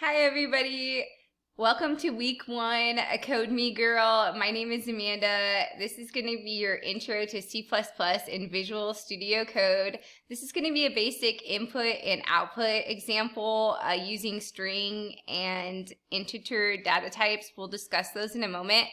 Hi everybody! Welcome to week 1, Code Me Girl. My name is Amanda. This is going to be your intro to C++ in Visual Studio Code. This is going to be a basic input and output example using string and integer data types. We'll discuss those in a moment.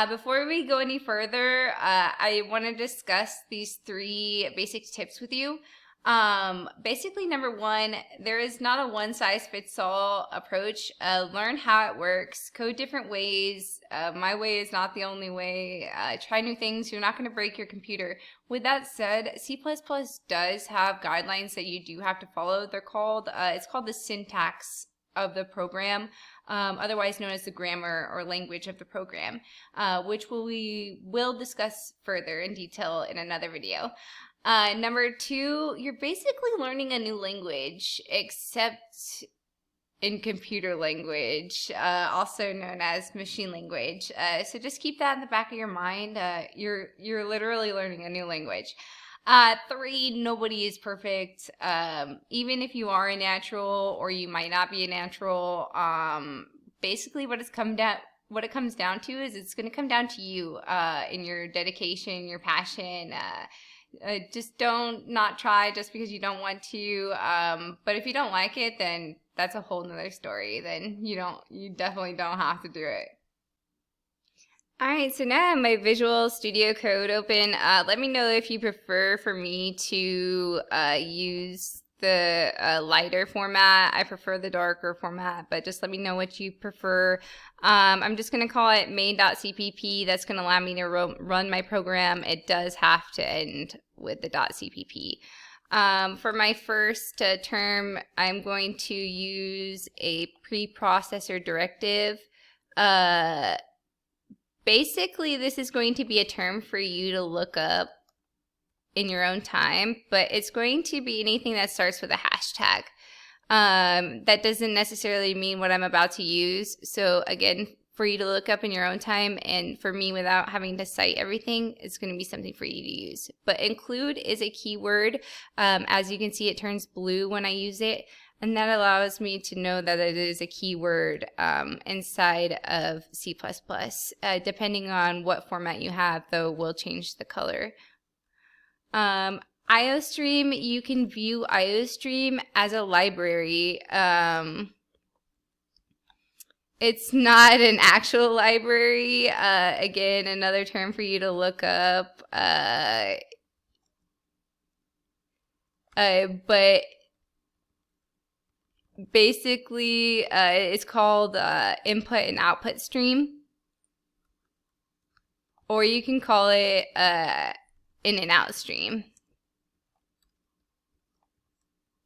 Before we go any further, I want to discuss these 3 basic tips with you. Basically, number 1, there is not a one-size-fits-all approach. Learn how it works, code different ways. My way is not the only way. Try new things. You're not going to break your computer. With that said, C++ does have guidelines that you do have to follow. They're called, it's called the syntax of the program, otherwise known as the grammar or language of the program, which we will discuss further in detail in another video. Number 2, you're basically learning a new language, except in computer language, also known as machine language. So just keep that in the back of your mind. You're literally learning a new language. 3, nobody is perfect. Even if you are a natural or you might not be a natural, basically what it comes down to is it's going to come down to you in your dedication, your passion. Just don't not try just because you don't want to. But if you don't like it, then that's a whole nother story. Then you definitely don't have to do it. Alright, so now I have my Visual Studio Code open. Let me know if you prefer for me to use the lighter format. I prefer the darker format, but just let me know what you prefer. I'm just going to call it main.cpp. That's going to allow me to run my program. It does have to end with the .cpp. For my first term, I'm going to use a preprocessor directive. Basically, this is going to be a term for you to look up in your own time, but it's going to be anything that starts with a hashtag. That doesn't necessarily mean what I'm about to use. So again, for you to look up in your own time, and for me without having to cite everything, it's going to be something for you to use. But include is a keyword. As you can see, it turns blue when I use it, and that allows me to know that it is a keyword inside of C++. Depending on what format you have, though, will change the color. IOStream, you can view IOStream as a library. It's not an actual library. Again, another term for you to look up. But basically, it's called input and output stream. Or you can call it in and out stream.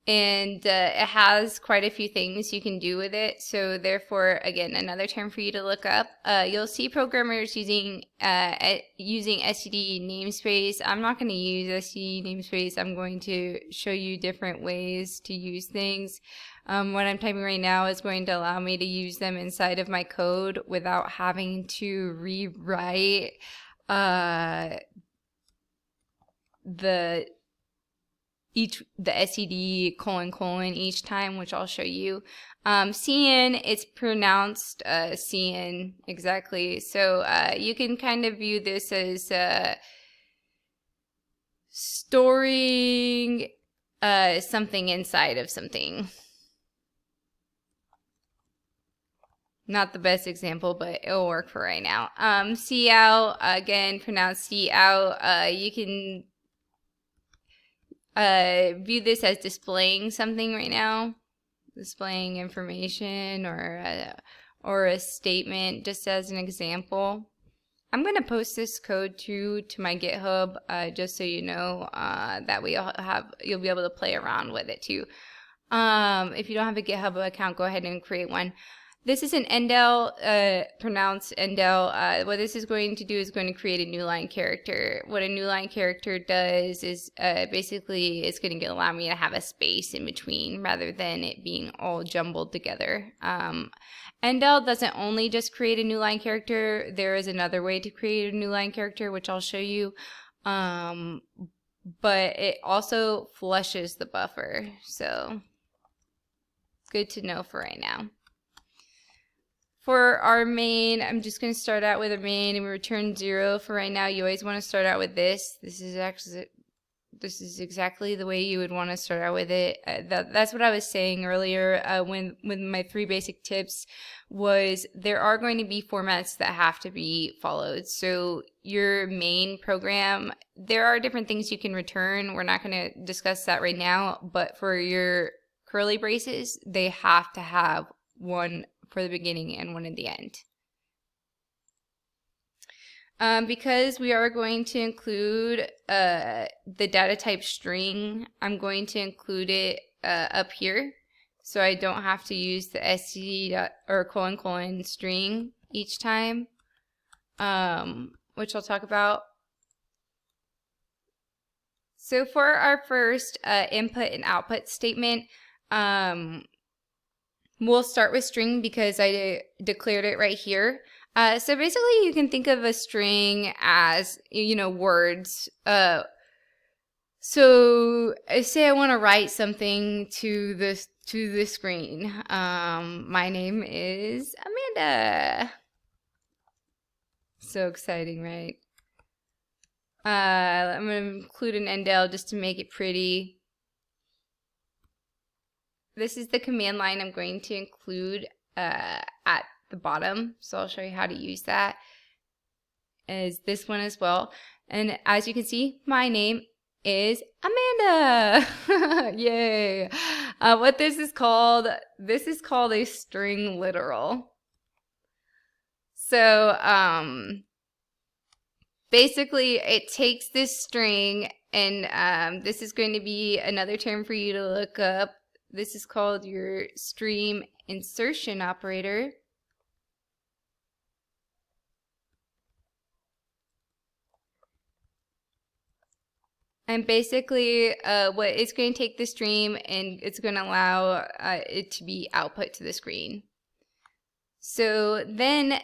And it has quite a few things you can do with it. So therefore, again, another term for you to look up. You'll see programmers using std namespace. I'm not going to use std namespace. I'm going to show you different ways to use things. What I'm typing right now is going to allow me to use them inside of my code without having to rewrite the std : each time, which I'll show you. Cn, it's pronounced Cn exactly. So you can kind of view this as storing something inside of something. Not the best example, but it'll work for right now. Cout, again, pronounced cout. You can view this as displaying something right now, displaying information or a statement, just as an example. I'm going to post this code to my GitHub, just so you know that you'll be able to play around with it too. If you don't have a GitHub account, go ahead and create one. This is an endl, pronounced endl. What this is going to do is going to create a new line character. What a new line character does is basically it's going to allow me to have a space in between rather than it being all jumbled together. Endl doesn't only just create a new line character. There is another way to create a new line character, which I'll show you. But it also flushes the buffer. So good to know for right now. For our main, I'm just going to start out with a main and we return 0 for right now. You always want to start out with this. This is exactly the way you would want to start out with it. That's what I was saying earlier when my 3 basic tips was there are going to be formats that have to be followed. So your main program, there are different things you can return. We're not going to discuss that right now, but for your curly braces, they have to have one for the beginning and one at the end. Because we are going to include the data type string, I'm going to include it up here, so I don't have to use the std or : string each time, which I'll talk about. So for our first input and output statement, we'll start with string because I declared it right here. So basically you can think of a string as, words. So say I want to write something to the screen. My name is Amanda. So exciting, right? I'm going to include an endl just to make it pretty. This is the command line I'm going to include at the bottom, so I'll show you how to use that as this one as well. And as you can see, my name is Amanda. Yay. What this is called a string literal. So basically it takes this string and this is going to be another term for you to look up. This is called your stream insertion operator. And basically, what it's going to take the stream and it's going to allow it to be output to the screen. So then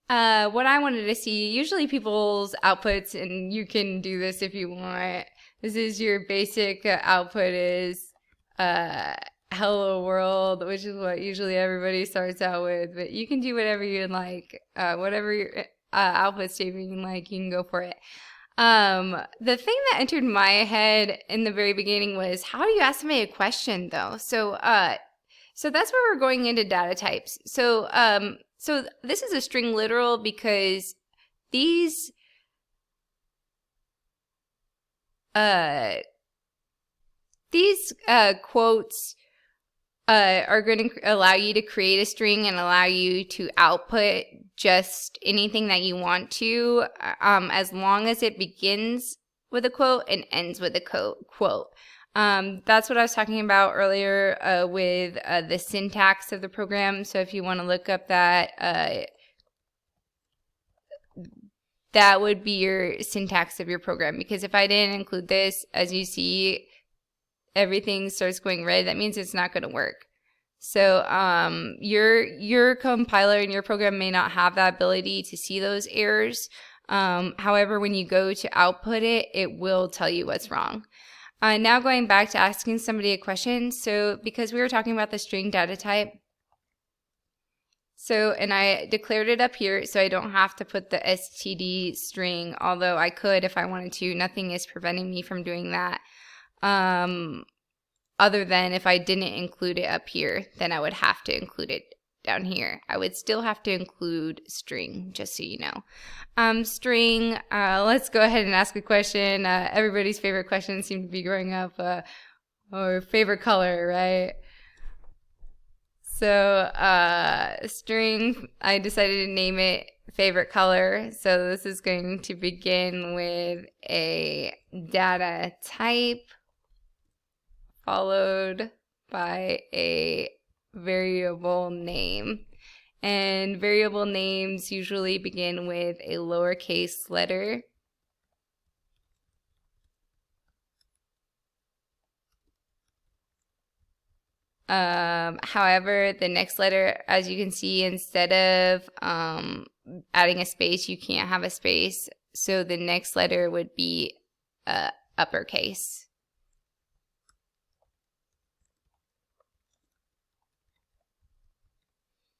what I wanted to see, usually people's outputs, and you can do this if you want. This is your basic output is hello world, which is what usually everybody starts out with, but you can do whatever you like, whatever your output statement you like, you can go for it. The thing that entered my head in the very beginning was, how do you ask somebody a question though? So that's where we're going into data types. So this is a string literal because these quotes are going to allow you to create a string and allow you to output just anything that you want to, as long as it begins with a quote and ends with a quote. That's what I was talking about earlier with the syntax of the program. So if you want to look up that, that would be your syntax of your program. Because if I didn't include this, as you see, everything starts going red. That means it's not going to work. So your compiler and your program may not have that ability to see those errors. However, when you go to output it, it will tell you what's wrong. Now going back to asking somebody a question. So because we were talking about the string data type, and I declared it up here, so I don't have to put the std string, although I could if I wanted to. Nothing is preventing me from doing that. Other than if I didn't include it up here, then I would have to include it down here. I would still have to include string, just so you know. String, let's go ahead and ask a question. Everybody's favorite question seemed to be growing up, or favorite color, right? So string, I decided to name it favorite color. So this is going to begin with a data type followed by a variable name. And variable names usually begin with a lowercase letter. However, the next letter, as you can see, instead of adding a space, you can't have a space. So the next letter would be uppercase.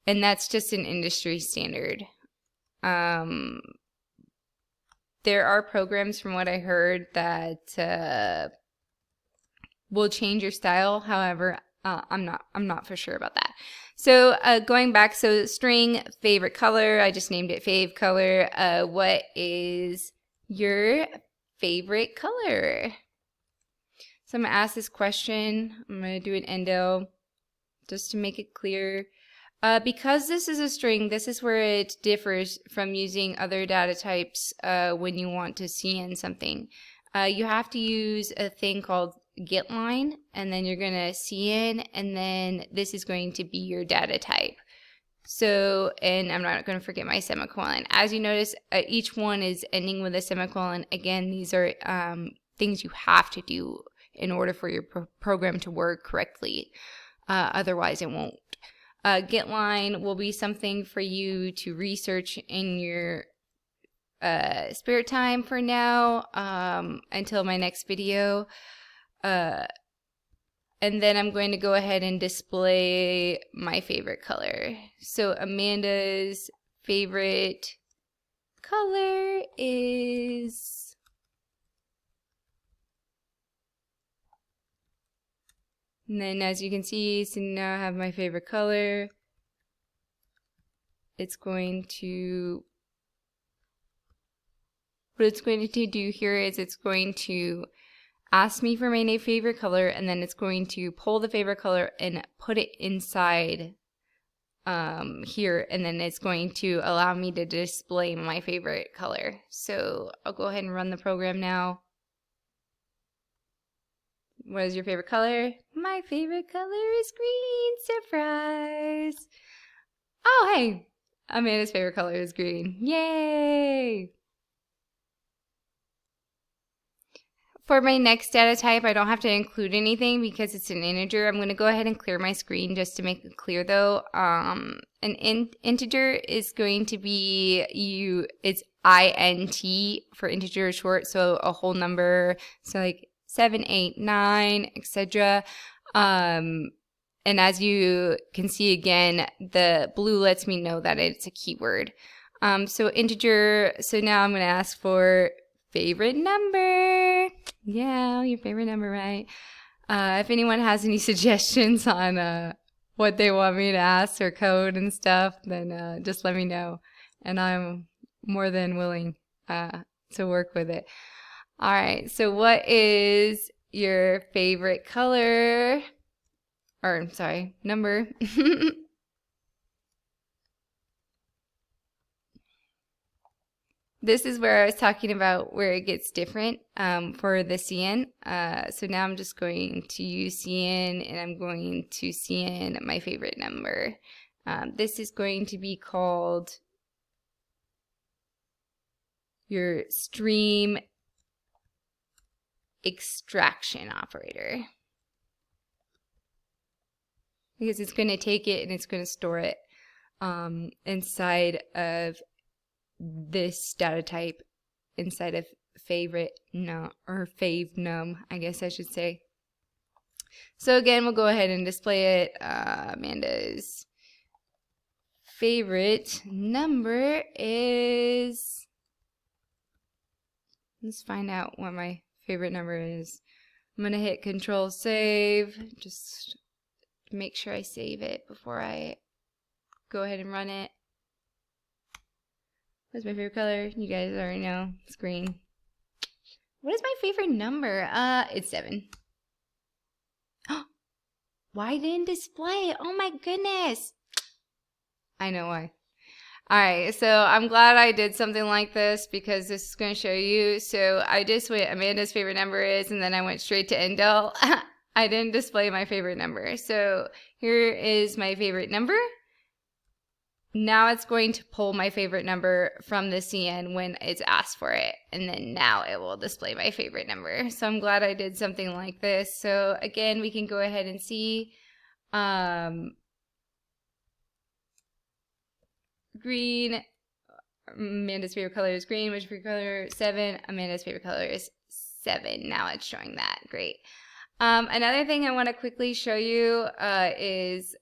and that's just an industry standard. There are programs, from what I heard, that will change your style. However, I'm not for sure about that. So going back, so string, favorite color. I just named it fave color. What is your favorite color? So I'm gonna ask this question. I'm gonna do an endo just to make it clear. Because this is a string, this is where it differs from using other data types when you want to cin something. You have to use a thing called getLine, and then you're going to cin, and then this is going to be your data type. So, and I'm not going to forget my semicolon. As you notice, each one is ending with a semicolon. Again, these are things you have to do in order for your program to work correctly. Otherwise, it won't. getLine will be something for you to research in your spare time for now, until my next video. And then I'm going to go ahead and display my favorite color. So Amanda's favorite color is and then as you can see, so now I have my favorite color. It's going to, what it's going to do here is it's going to ask me for my favorite color, and then it's going to pull the favorite color and put it inside here, and then it's going to allow me to display my favorite color. So I'll go ahead and run the program now. What is your favorite color? My favorite color is green. Surprise! Oh, hey! Amanda's favorite color is green. Yay! For my next data type, I don't have to include anything because it's an integer. I'm going to go ahead and clear my screen just to make it clear though. An integer is going to be it's int for integer short, so a whole number, so like 7, 8, 9, etc. And as you can see again, the blue lets me know that it's a keyword. So integer, so now I'm going to ask for favorite number. Yeah, your favorite number, right? If anyone has any suggestions on what they want me to ask or code and stuff, then just let me know. And I'm more than willing to work with it. All right, so what is your favorite color? Or, sorry, number. This is where I was talking about where it gets different for the cin. So now I'm just going to use cin, and I'm going to cin my favorite number. This is going to be called your stream extraction operator, because it's going to take it and it's going to store it inside of this data type, inside of favorite num, or fave num, I guess I should say. So again, we'll go ahead and display it. Amanda's favorite number is, let's find out what my favorite number is. I'm gonna hit Control Save, just to make sure I save it before I go ahead and run it. What's my favorite color? You guys already know. It's green. What is my favorite number? It's 7. Why didn't display? Oh my goodness. I know why. Alright, so I'm glad I did something like this because this is going to show you. So I just went Amanda's favorite number is, and then I went straight to Endel. I didn't display my favorite number. So here is my favorite number. Now it's going to pull my favorite number from the cin when it's asked for it, and then now it will display my favorite number. So I'm glad I did something like this. So again, we can go ahead and see green. Amanda's favorite color is green. What's your favorite color? 7. Amanda's favorite color is 7. Now it's showing that. Great. Another thing I want to quickly show you is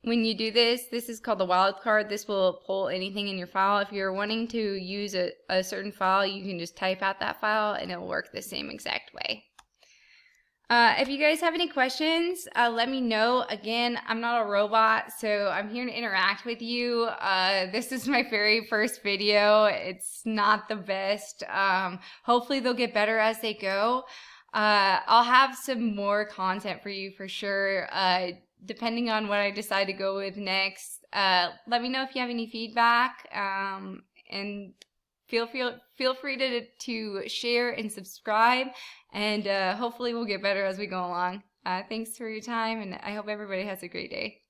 when you do this, this is called the wildcard. This will pull anything in your file. If you're wanting to use a certain file, you can just type out that file and it'll work the same exact way. If you guys have any questions, let me know. Again, I'm not a robot, so I'm here to interact with you. This is my very first video. It's not the best. Hopefully they'll get better as they go. I'll have some more content for you for sure, depending on what I decide to go with next. Let me know if you have any feedback, and feel free to share and subscribe, and hopefully we'll get better as we go along. Thanks for your time, and I hope everybody has a great day.